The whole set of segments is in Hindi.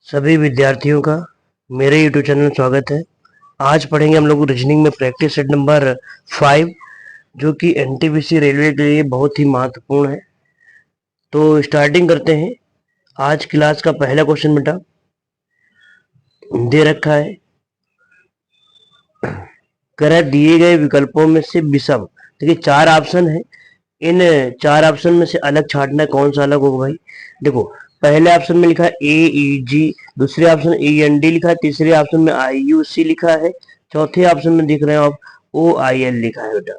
सभी विद्यार्थियों का मेरे यूट्यूब चैनल में स्वागत है। आज पढ़ेंगे हम लोग रीजनिंग में प्रैक्टिस सेट नंबर 5 जो कि एनटीपीसी रेलवे के लिए बहुत ही महत्वपूर्ण है। तो स्टार्टिंग करते हैं। आज क्लास का पहला क्वेश्चन बेटा दे रखा है, कह दिए गए विकल्पों में से विषम। देखिए 4 ऑप्शन है, इन 4 ऑप्शन में से अलग छांटना है, कौन सा अलग होगा भाई। देखो पहले ऑप्शन में लिखा है AEG, दूसरे ऑप्शन END लिखा है, तीसरे ऑप्शन में IUC लिखा है, चौथे ऑप्शन में दिख रहे हैं आप OIL लिखा है बेटा।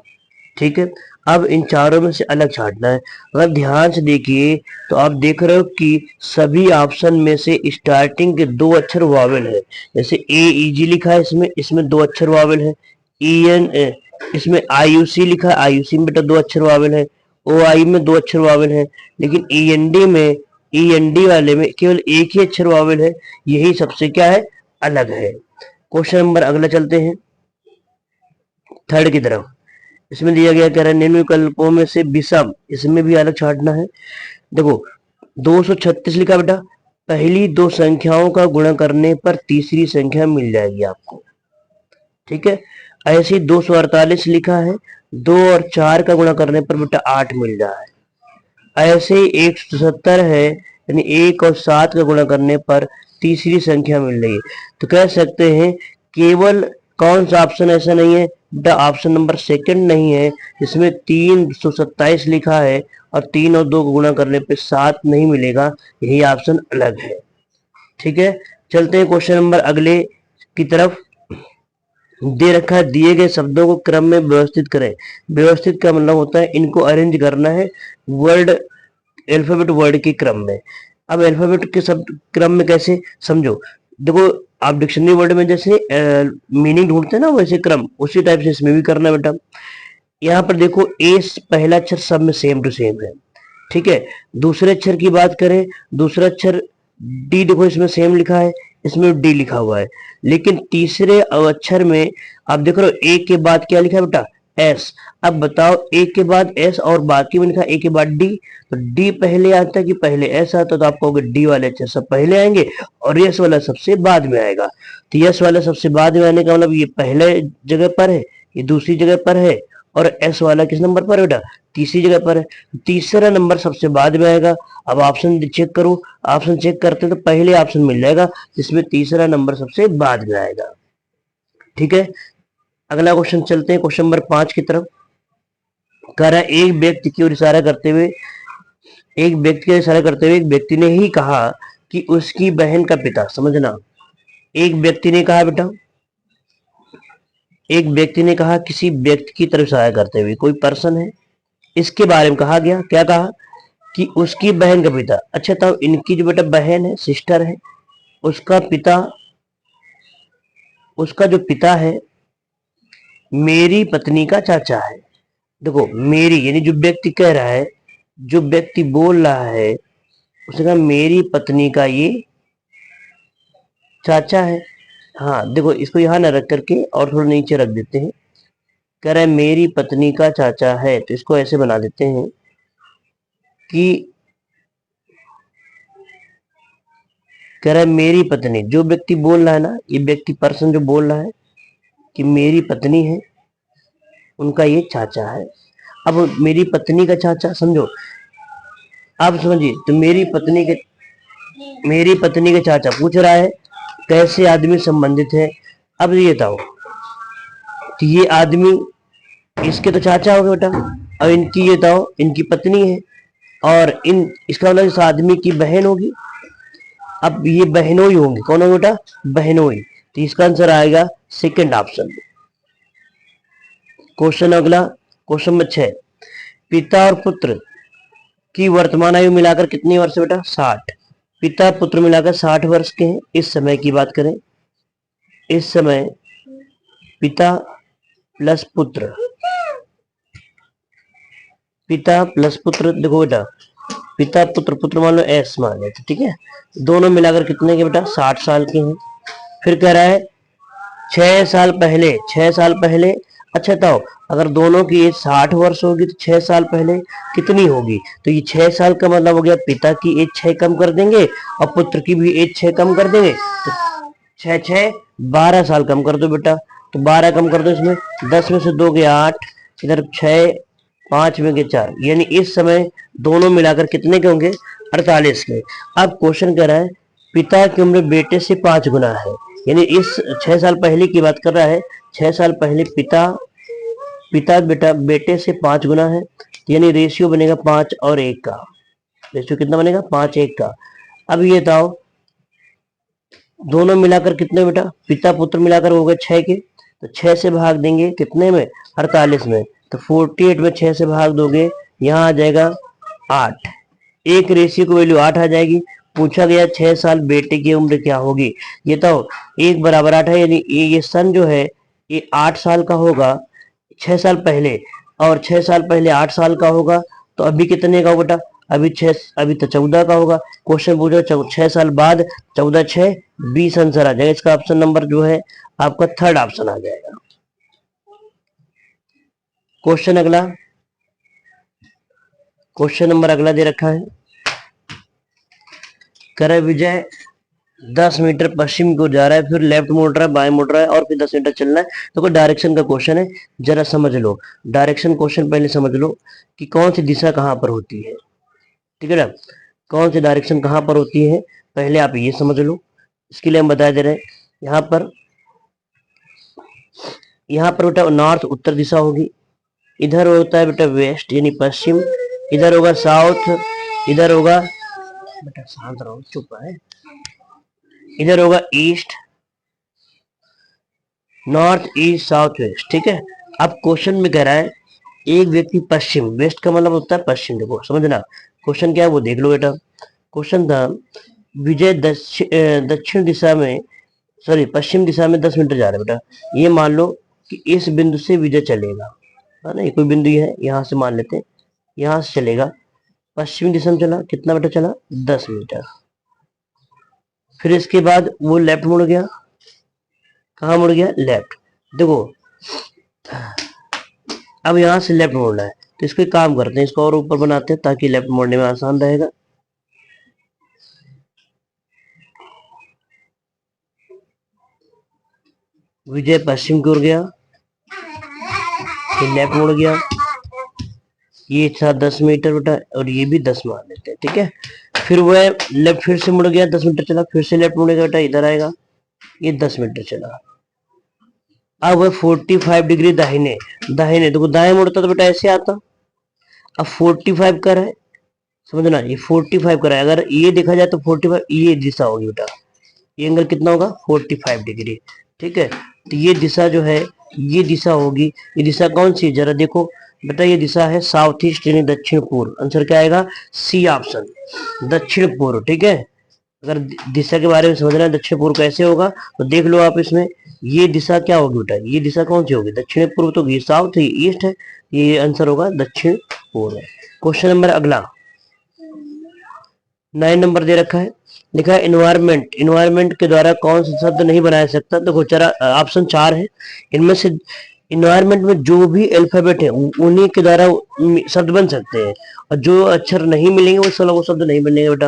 ठीक है, अब इन चारों में से अलग छांटना है। अगर ध्यान से देखिए तो आप देख रहे हो कि सभी ऑप्शन में से स्टार्टिंग के 2 अक्षर वावेल है। जैसे AEG लिखा है, इसमें 2 अक्षर वावेल है। इसमें IUC लिखा है, IUC में बेटा 2 अक्षर वावेल है। OI में 2 अक्षर वावेल है, लेकिन END वाले में केवल एक ही अक्षर वावेल है। यही सबसे क्या है, अलग है। क्वेश्चन नंबर अगला चलते हैं, थर्ड की तरफ। इसमें दिया गया कह रहा है निम्न विकल्पों में से विषम, इसमें भी अलग छांटना है। देखो 236 लिखा बेटा, पहली 2 संख्याओं का गुणा करने पर तीसरी संख्या मिल जाएगी आपको। ठीक है, ऐसे 248 लिखा है, 2 और 4 का गुणा करने पर बेटा 8 मिल रहा है। ऐसे ही 170 है, यानी 1 और 7 का गुणा करने पर तीसरी संख्या मिल रही है। तो कह सकते हैं केवल कौन सा ऑप्शन ऐसा नहीं है बेटा, ऑप्शन नंबर सेकंड नहीं है, इसमें 327 लिखा है और 3 और 2 को गुणा करने पे 7 नहीं मिलेगा, यही ऑप्शन अलग है। ठीक है, चलते हैं क्वेश्चन नंबर अगले की तरफ। दे रखा है दिए गए शब्दों को क्रम में व्यवस्थित करें। व्यवस्थित का मतलब होता है इनको अरेंज करना है वर्ड, अल्फाबेट वर्ड के क्रम में। अब अल्फाबेट के शब्द क्रम में कैसे समझो, देखो आप डिक्शनरी वर्ड में जैसे मीनिंग ढूंढते हैं ना, वैसे क्रम उसी टाइप से इसमें भी करना बेटा। यहाँ पर देखो ए पहला अक्षर सब में सेम टू सेम है। ठीक है, दूसरे अक्षर की बात करें, दूसरा अक्षर डी, देखो इसमें सेम लिखा है, इसमें डी लिखा हुआ है, लेकिन तीसरे अक्षर में आप देख रहे हो ए के बाद क्या लिखा है बेटा, एस। अब बताओ ए के बाद एस और बाकी में लिखा ए के बाद डी, तो डी पहले आता है कि पहले एस आता है, तो आप कहोगे डी वाले अक्षर सब पहले आएंगे और यस वाला सबसे बाद में आएगा। तो यस वाला सबसे बाद में आने का मतलब ये पहले जगह पर है, ये दूसरी जगह पर है, और एस वाला किस नंबर पर है बेटा, तीसरी जगह पर है। तीसरा नंबर सबसे बाद में आएगा। अब ऑप्शन चेक करो, ऑप्शन चेक करते हैं तो पहले ऑप्शन मिल जाएगा जिसमें तीसरा नंबर सबसे बाद में आएगा। ठीक है, अगला क्वेश्चन चलते हैं, क्वेश्चन नंबर 5 की तरफ। कह रहा है एक व्यक्ति की ओर इशारा करते हुए एक व्यक्ति ने ही कहा कि उसकी बहन का पिता, समझना, एक व्यक्ति ने कहा बेटा, एक व्यक्ति ने कहा किसी व्यक्ति की तरफ इशारा करते हुए, कोई पर्सन है, इसके बारे में कहा गया, क्या कहा कि उसकी बहन का पिता। अच्छा, तब इनकी जो बेटा बहन है, सिस्टर है, उसका पिता, उसका जो पिता है मेरी पत्नी का चाचा है। देखो मेरी यानी जो व्यक्ति कह रहा है, जो व्यक्ति बोल रहा है, उसने कहा मेरी पत्नी का ये चाचा है। हाँ देखो इसको यहाँ ना रख करके और थोड़ा नीचे रख देते हैं। कह रहा है मेरी पत्नी का चाचा है, तो इसको ऐसे बना देते हैं कि कह रहा है मेरी पत्नी, जो व्यक्ति बोल रहा है ना, ये व्यक्ति पर्सन जो बोल रहा है कि मेरी पत्नी है, उनका ये चाचा है। अब मेरी पत्नी का चाचा, समझो आप समझिए, तो मेरी पत्नी के चाचा पूछ रहा है कैसे आदमी संबंधित है। अब ये बताओ, तो ये आदमी इसके तो चाचा हो गए बेटा, और इनकी ये बताओ इनकी पत्नी है, और इसका मतलब इस आदमी की बहन होगी। अब ये बहनोई होंगी, कौन होगा बेटा, बहनोई। तो इसका आंसर आएगा सेकंड ऑप्शन। क्वेश्चन अगला, क्वेश्चन नंबर 6, पिता और पुत्र की वर्तमान आयु मिलाकर कितनी वर्ष है बेटा, 60। पिता पुत्र मिलाकर 60 वर्ष के हैं। इस समय की बात करें, इस समय पिता प्लस पुत्र, पिता प्लस पुत्र, देखो बेटा पिता पुत्र, पुत्र मान लो एस मान लेते, ठीक है, दोनों मिलाकर कितने के बेटा, 60 साल के हैं। फिर कह रहा है 6 साल पहले अच्छा बताओ, अगर दोनों की एज 60 वर्ष होगी तो 6 साल पहले कितनी होगी? तो ये 6 साल का मतलब हो गया पिता की एज 6 कम कर देंगे और पुत्र की भी एज 6 कम कर देंगे, तो 6 6 12 साल कम कर दो बेटा। तो 12 कम कर दो, इसमें 10 में से 2 गए 8, इधर 6, 5 में गए 4, यानी इस समय दोनों मिलाकर कितने के होंगे? 48 के। अब क्वेश्चन कह रहा है पिता की उम्र बेटे से 5 गुना है, यानी इस 6 साल पहले की बात कर रहा है। 6 साल पहले पिता पिता बेटा बेटे से 5 गुना है, यानी रेशियो बनेगा 5 और 1 का। रेशियो कितना बनेगा? 5 1 का। अब ये बताओ दोनों मिलाकर कितने बेटा? पिता पुत्र मिलाकर हो गए 6 के, तो 6 से भाग देंगे कितने में? 48 में। तो 48 में 6 से भाग दोगे, यहाँ आ जाएगा 8। एक रेशियो की वैल्यू 8 आ जाएगी। पूछा गया 6 साल बेटे की उम्र क्या होगी? ये तो 1 बराबर 8 है, यानी ये सन जो है ये 8 साल का होगा 6 साल पहले, और 6 साल पहले 8 साल का होगा, तो अभी कितने का होगा बेटा? अभी तो 14 का होगा। क्वेश्चन पूछो 6 साल बाद, 14 6 20 आंसर आ जाएगा। इसका ऑप्शन नंबर जो है आपका थर्ड ऑप्शन आ जाएगा। क्वेश्चन अगला, क्वेश्चन नंबर अगला दे रखा है, कर विजय 10 मीटर पश्चिम को जा रहा है, फिर लेफ्ट मुड़ रहा है, बाएं मुड़ रहा है और फिर 10 मीटर चलना है। तो कोई डायरेक्शन का क्वेश्चन है, जरा समझ लो। डायरेक्शन क्वेश्चन पहले समझ लो कि कौन सी दिशा कहाँ पर होती है, ठीक है ना? कौन सी डायरेक्शन कहाँ पर होती है, पहले आप ये समझ लो। इसके लिए हम बता दे रहे हैं, यहाँ पर बेटा नॉर्थ उत्तर दिशा होगी, इधर होता है बेटा वेस्ट यानी पश्चिम, इधर होगा साउथ, इधर होगा बेटा शांत रहो चुप है, इधर होगा east, north east south west, ठीक है। अब क्वेश्चन में कह रहा है एक व्यक्ति पश्चिम, वेस्ट का मतलब होता है पश्चिम, देखो समझना क्वेश्चन क्या है वो देख लो बेटा। क्वेश्चन था विजय दक्षिण दिशा में सॉरी पश्चिम दिशा में 10 मीटर जा रहा है बेटा। ये मान लो कि इस बिंदु से विजय चलेगा, है ना, ये कोई बिंदु है, यहाँ से मान लेते हैं, यहाँ से चलेगा, पश्चिमी दिशा में चला, कितना बेटा चला? 10 मीटर। फिर इसके बाद वो लेफ्ट मुड़ गया, कहाँ मुड़ गया? लेफ्ट। देखो अब यहाँ से लेफ्ट मोड़ना है, तो इसको एक काम करते हैं, इसको और ऊपर बनाते हैं ताकि लेफ्ट मोड़ने में आसान रहेगा। विजय पश्चिम की ओर गया, ये लेफ्ट मुड़ गया, ये था 10 मीटर बेटा, और ये भी 10 मान लेते हैं, ठीक है। फिर वह लेफ्ट फिर से मुड़ गया, 10 मीटर चला, फिर से लेफ्ट मुड़ेगा बेटा, इधर आएगा, ये 10 मीटर चला। अब वह 45 डिग्री दाहिने, दाहिने देखो दाएं मुड़ता तो बेटा ऐसे आता, अब 45 कर है, समझना ये 45 कर है, अगर ये देखा जाए तो 45 ये दिशा होगी बेटा, ये एंगल कितना होगा? 45 डिग्री, ठीक है। तो ये दिशा जो है ये दिशा होगी, ये दिशा कौन सी? जरा देखो बेटा, ये दिशा है साउथ ईस्ट यानी दक्षिण पूर्व। आंसर क्या आएगा? सी ऑप्शन, दक्षिण पूर्व, ठीक है। अगर दिशा के बारे में समझना है दक्षिण पूर्व कैसे होगा तो देख लो आप इसमें, ये दिशा क्या होगी बेटा? ये दिशा कौन सी होगी? दक्षिण पूर्व, तो ये साउथ है, ईस्ट है, ये आंसर होगा दक्षिण पूर्व। क्वेश्चन नंबर अगला 9 नंबर दे रखा है, लिखा है इन्वायरमेंट, इन्वायरमेंट के द्वारा कौन सा शब्द नहीं बनाया सकता? देखो चरा ऑप्शन 4 है, इनमें से इन्वायरमेंट में जो भी अल्फाबेट है उन्हीं के द्वारा शब्द बन सकते हैं, और जो अक्षर नहीं मिलेंगे वो शब्द नहीं बनेंगे बेटा।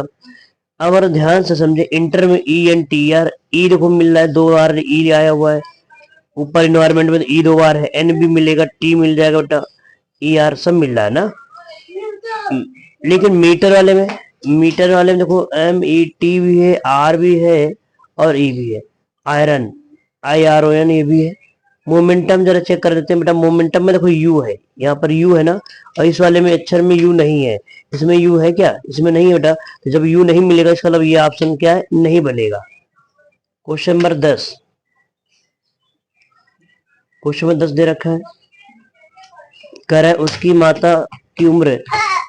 अब अगर ध्यान से समझे, इंटर में ई एन टी आर, ई देखो मिल रहा है 2 बार, ई आया हुआ है ऊपर, इन्वायरमेंट में ई 2 बार है, एन भी मिलेगा, टी मिल जाएगा बेटा, ई आर सब मिल रहा है ना। लेकिन मीटर वाले में देखो एम ई टी भी है, आर भी है और ई भी है, iron I R O N ये भी है। मोमेंटम जरा चेक कर देते हैं बेटा, मोमेंटम में देखो यू है, यहाँ पर यू है ना, और इस वाले में अक्षर में यू नहीं है, इसमें यू है क्या? इसमें नहीं है बेटा, तो जब यू नहीं मिलेगा इसका मतलब ये ऑप्शन क्या है? नहीं बनेगा। क्वेश्चन नंबर 10, क्वेश्चन नंबर 10 दे रखा है, कह रहा है उसकी माता की उम्र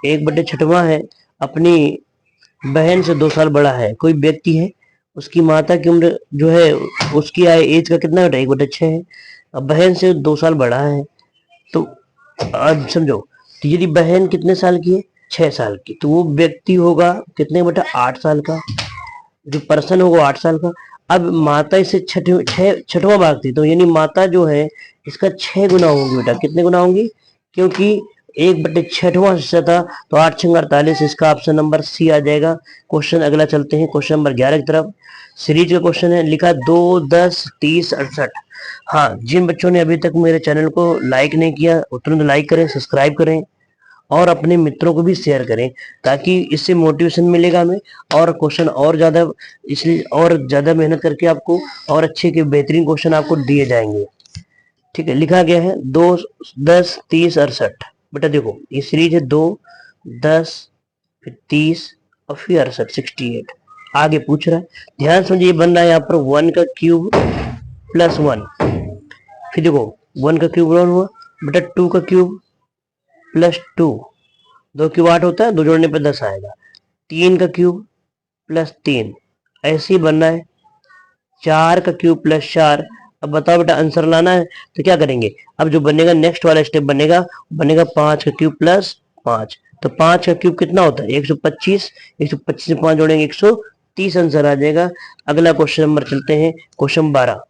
1/6 है, अपनी बहन से 2 साल बड़ा है। कोई व्यक्ति है, उसकी माता की उम्र जो है उसकी एज का कितना बेटा? 1/6 है, अब बहन से 2 साल बड़ा है, तो अब समझो, तो यदि बहन कितने साल की है? 6 साल की, तो वो व्यक्ति होगा कितने बेटा? 8 साल का, जो पर्सन होगा 8 साल का। अब माता इसे छठवां भाग थी, तो यानी माता जो है इसका 6 गुना होंगी बेटा। कितने गुना होंगी? क्योंकि 1/6वां हिस्सा था, तो 8 छंग 48, इसका ऑप्शन नंबर सी आ जाएगा। क्वेश्चन अगला चलते हैं, क्वेश्चन नंबर 11 की तरफ। सीरीज का क्वेश्चन है, लिखा 2, 10, 30, 68। हाँ, जिन बच्चों ने अभी तक मेरे चैनल को लाइक नहीं किया वो तुरंत लाइक करें, सब्सक्राइब करें और अपने मित्रों को भी शेयर करें, ताकि इससे मोटिवेशन मिलेगा हमें और क्वेश्चन और ज्यादा, इसलिए और ज्यादा मेहनत करके आपको और अच्छे के बेहतरीन क्वेश्चन आपको दिए जाएंगे। ठीक है, लिखा गया है 2, 10, 30, 68। बेटा देखो ये सीरीज है 2, 10, फिर 30 और फिर 68, 68। आगे पूछ रहा है, ध्यान समझिए, ये बन रहा है यहाँ पर 1 का क्यूब प्लस 1। फिर देखो 1 का क्यूब 1 हुआ बेटा, 2 का क्यूब प्लस 2, 2 क्यूब 8 होता है, 2 जोड़ने पे 10 आएगा। 3 का क्यूब प्लस 3, ऐसे ही बनना है। 4 का क्यूब प्लस 4। अब बताओ बेटा आंसर लाना है तो क्या करेंगे? अब जो बनेगा नेक्स्ट वाला स्टेप बनेगा 5 का क्यूब प्लस 5। तो 5 का क्यूब कितना होता है? 125। 125 से 5 जोड़ेंगे 130 आंसर आ जाएगा। अगला क्वेश्चन नंबर चलते हैं, क्वेश्चन 12।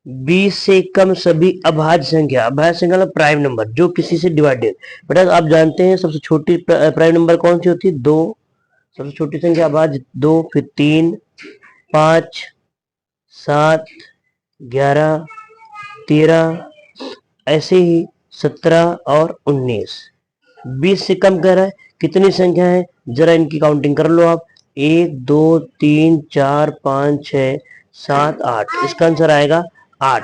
20 से कम सभी अभाज्य संख्या, अभाज्य संख्या मतलब प्राइम नंबर जो किसी से डिवाइडेड। बेटा आप जानते हैं सबसे छोटी प्राइम नंबर कौन सी होती है? 2। सबसे छोटी संख्या अभाज्य 2, फिर 3, 5, 7, 11, 13, ऐसे ही 17 और 19। 20 से कम कह रहा है, कितनी संख्या है जरा इनकी काउंटिंग कर लो आप। 1, 2, 3, 4, 5, 6, 7, 8। इसका आंसर आएगा 8।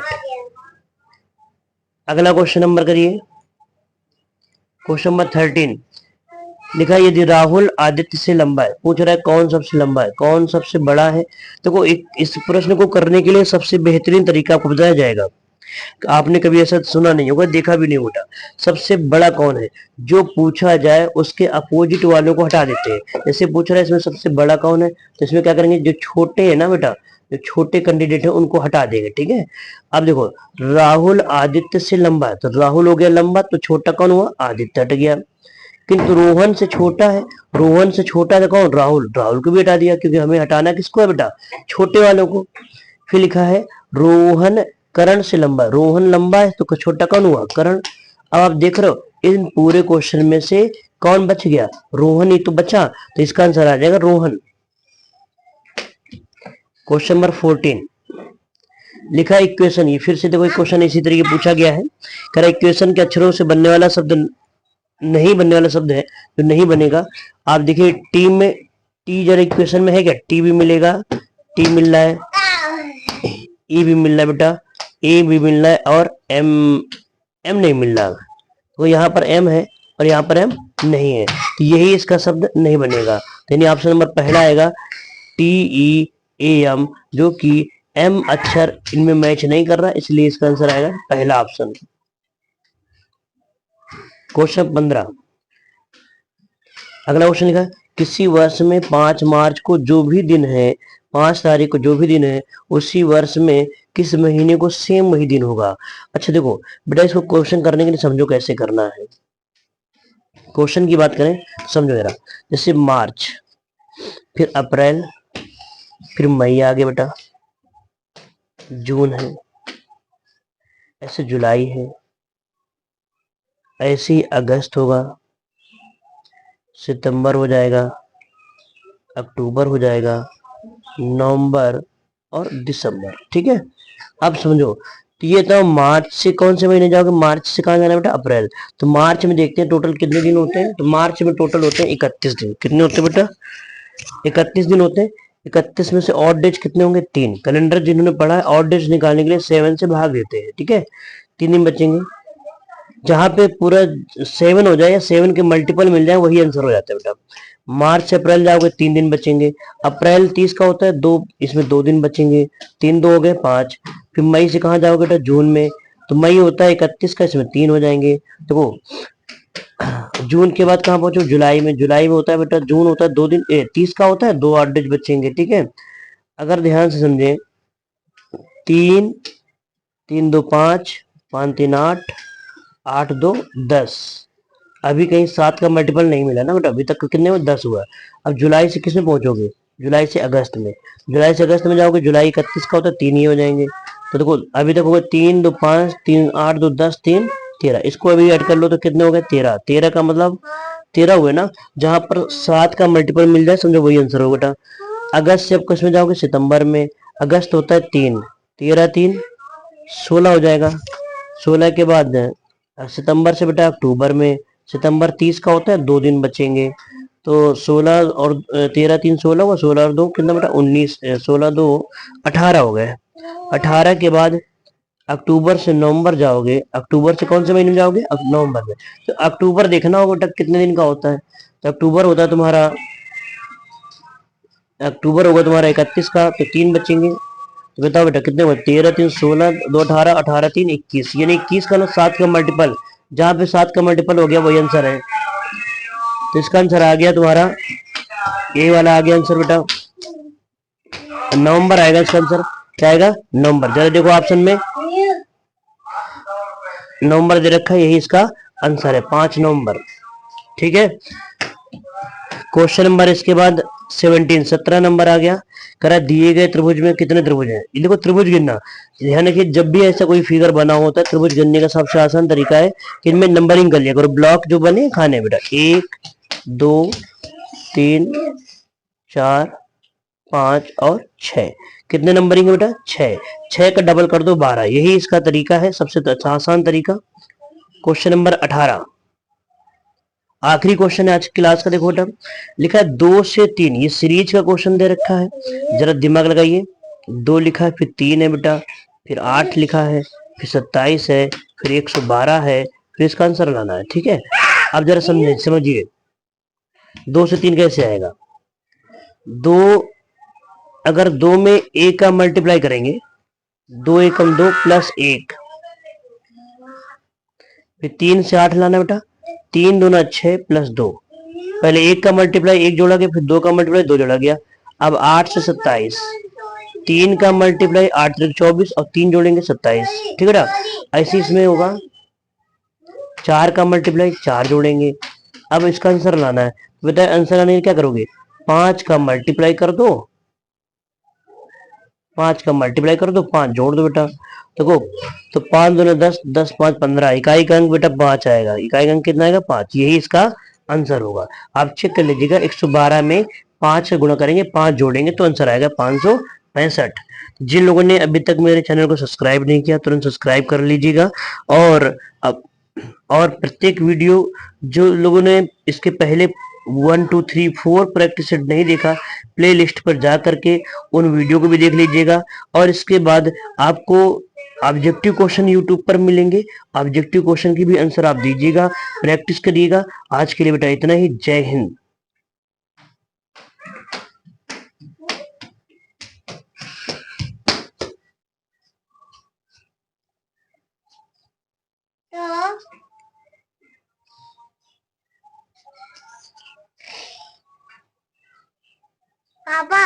अगला क्वेश्चन नंबर करिए, क्वेश्चन नंबर 13। लिखा है यदि राहुल आदित्य से लंबा है, पूछ रहा है कौन सबसे लंबा है, कौन सबसे बड़ा है। देखो इस प्रश्न को करने के लिए सबसे बेहतरीन तरीका आपको बताया जाएगा। आपने कभी ऐसा सुना नहीं होगा, देखा भी नहीं होगा। सबसे बड़ा कौन है, जो पूछा जाए उसके अपोजिट वालों को हटा देते हैं। जैसे पूछ रहा है इसमें सबसे बड़ा कौन है, तो इसमें क्या करेंगे, जो छोटे है ना बेटा, जो छोटे कैंडिडेट है उनको हटा देंगे। ठीक है, अब देखो राहुल आदित्य से लंबा है, तो राहुल हो गया लंबा, तो छोटा कौन हुआ? आदित्य हट गया। किंतु रोहन से छोटा है, रोहन से छोटा है कौन? राहुल, राहुल को भी हटा दिया, क्योंकि हमें हटाना किसको है बेटा? छोटे वालों को। फिर लिखा है रोहन करण से लंबा, रोहन लंबा है तो छोटा कौन हुआ? करण। अब आप देख रहे हो इन पूरे क्वेश्चन में से कौन बच गया? रोहन ही तो बचा, तो इसका आंसर आ जाएगा रोहन। Question number 14। लिखा इक्वेशन, ये फिर से देखो क्वेश्चन इसी तरीके पूछा गया है। कह रहा इक्वेशन के अक्षरों से बनने वाला शब्द नहीं बनने वाला शब्द है जो नहीं बनेगा। आप देखिए टी में, टी जरा इक्वेशन में है क्या? टी भी मिलेगा, टी मिल रहा है, ई भी मिल रहा है बेटा, ए भी मिल रहा है, और एम, एम नहीं मिल रहा। तो यहाँ पर एम है और यहाँ पर एम नहीं है, तो यही इसका शब्द नहीं बनेगा। तो यानी ऑप्शन नंबर पहला आएगा टी ई ए एम, जो कि एम अक्षर इनमें मैच नहीं कर रहा, इसलिए इसका आंसर आएगा पहला ऑप्शन। क्वेश्चन 15। अगला क्वेश्चन लिखा है किसी वर्ष में 5 मार्च को जो भी दिन है, 5 तारीख को जो भी दिन है, उसी वर्ष में किस महीने को सेम वही दिन होगा। अच्छा देखो बेटा, इसको क्वेश्चन करने के लिए समझो कैसे करना है। क्वेश्चन की बात करें तो समझो जरा, जैसे मार्च, फिर अप्रैल, फिर मई आ गया बेटा, जून है, ऐसे जुलाई है, ऐसे ही अगस्त होगा, सितंबर हो जाएगा, अक्टूबर हो जाएगा, नवंबर और दिसंबर। ठीक है, अब समझो, तो ये तो मार्च से कौन से महीने जाओगे? मार्च से कहाँ जाना है बेटा? अप्रैल। तो मार्च में देखते हैं टोटल कितने दिन होते हैं, तो मार्च में टोटल होते हैं 31 दिन। कितने होते हैं बेटा? 31 दिन होते हैं। 31 में से ऑड डेज कितने होंगे? 3। कैलेंडर जिन्होंने पढ़ा है ऑड डेज निकालने के लिए 7 से भाग देते हैं। ठीक है, 3 दिन बचेंगे। जहां पे पूरा 7 हो जाए या 7 के मल्टीपल मिल जाए वही आंसर हो जाता है बेटा। मार्च से अप्रैल जाओगे 3 दिन बचेंगे। अप्रैल 30 का होता है, 2, इसमें 2 दिन बचेंगे। 3 2 हो गए 5। फिर मई से कहाँ जाओगे बेटा? जून में, तो मई होता है 31 का, इसमें 3 हो जाएंगे। देखो जून के बाद कहाँ पहुंचो? जुलाई में, जुलाई में होता है बेटा, जून होता है 2 दिन, 30 का होता है, 2 8 डेज बचेंगे। ठीक है, अगर ध्यान से समझे, 3 3 2 5, 5 3 8, 8 2 10। अभी कहीं 7 का मल्टीपल नहीं मिला ना बेटा, अभी तक कितने में? 10 हुआ। अब जुलाई से किस में पहुंचोगे? जुलाई से अगस्त में, जुलाई से अगस्त में जाओगे, जुलाई 31 का होता है, 3 ही हो जाएंगे। तो देखो अभी तक हो गए 3 2 5 3 8 2 10 3 13, इसको अभी ऐड कर लो तो कितने हो गए 13, 13 का मतलब 13 हुए ना। जहां पर 7 का मल्टीपल मिल जाए समझो वही आंसर होगा बेटा। अगस्त से अब किसमें जाओगे, सितंबर में। अगस्त होता है 3, 13 3 16 हो जाएगा। 16 के बाद सितंबर से बेटा अक्टूबर में, सितंबर 30 का होता है, 2 दिन बचेंगे। तो 16 और 13 3 16 हुआ, 16 और 2 कितना बेटा 19, 16 2 18 हो गए। 18 के बाद अक्टूबर से नवंबर जाओगे, अक्टूबर से कौन से महीने में जाओगे, नवंबर में। तो अक्टूबर देखना होगा बेटा कितने दिन का होता है। तो अक्टूबर होता है तुम्हारा, अक्टूबर होगा तुम्हारा 31 का, तो 3 बचेंगे। तो बताओ बेटा कितने हुए, 13 3 16 2 18, 18 3 21, यानी 21 का ना 7 का मल्टीपल, जहां पे 7 का मल्टीपल हो गया वही आंसर है। तो इसका आंसर आ गया तुम्हारा, ए वाला आ गया आंसर बेटा, नवंबर आएगा इसका आंसर। क्या आएगा, नवंबर। जरा देखो ऑप्शन में नवंबर दे रखा है, यही इसका आंसर है, 5 नवंबर। ठीक है। क्वेश्चन नंबर इसके बाद 17, 17 नंबर आ गया। करा दिए गए त्रिभुज में कितने त्रिभुज हैं। ये देखो त्रिभुज गिनना, ध्यान रखिए जब भी ऐसा कोई फिगर बना होता है त्रिभुज गिनने का सबसे आसान तरीका है कि इनमें नंबरिंग कर लिया करो, ब्लॉक जो बने खाने बेटा, 1 2 3 4 5 और 6। कितने नंबरिंग है बेटा, 6। 6 का डबल कर दो 12, यही इसका तरीका है, सबसे आसान तरीका। क्वेश्चन नंबर 18, आखिरी क्वेश्चन है आज की क्लास का। देखो बेटा लिखा है 2 से 3, ये सीरीज का क्वेश्चन दे रखा है, जरा दिमाग लगाइए। 2 लिखा है, फिर 3 है बेटा, फिर 8 लिखा है, फिर 27 है, फिर 112 है, फिर इसका आंसर लाना है। ठीक है। अब जरा समझिए 2 से 3 कैसे आएगा। 2, अगर 2 में 1 का मल्टीप्लाई करेंगे, 2 एकम 2 प्लस 1, फिर 3 से 8 लाना बेटा, 3 दूना 6 प्लस 2, पहले 1 का मल्टीप्लाई 1 जोड़ा गया, फिर 2 का मल्टीप्लाई 2 जोड़ा गया। अब 8 से 27, 3 का मल्टीप्लाई 8 3 24 और 3 जोड़ेंगे 27। ठीक है ना। ऐसे इसमें होगा 4 का मल्टीप्लाई 4 जोड़ेंगे। अब इसका आंसर लाना है, बताए आंसर लाने क्या करोगे, 5 का मल्टीप्लाई कर दो, 5 का मल्टीप्लाई कर दो, 5 जोड़ दो बेटा। देखो तो 5 दूना 10, 10 5 15, इकाई का अंक बेटा 5 आएगा, इकाई का अंक कितना आएगा 5, यही इसका आंसर होगा। आप चेक कर लीजिएगा, 112 में 5 से गुणा करेंगे, 5 जोड़ेंगे तो आंसर आएगा 565। जिन लोगों ने अभी तक मेरे चैनल को सब्सक्राइब नहीं किया तुरंत सब्सक्राइब कर लीजिएगा। और अब और प्रत्येक वीडियो, जो लोगों ने इसके पहले 1 2 3 4 प्रैक्टिस सेट नहीं देखा, प्ले लिस्ट पर जा करके उन वीडियो को भी देख लीजिएगा। और इसके बाद आपको ऑब्जेक्टिव क्वेश्चन यूट्यूब पर मिलेंगे, ऑब्जेक्टिव क्वेश्चन की भी आंसर आप दीजिएगा, प्रैक्टिस करिएगा। आज के लिए बेटा इतना ही, जय हिंद। पापा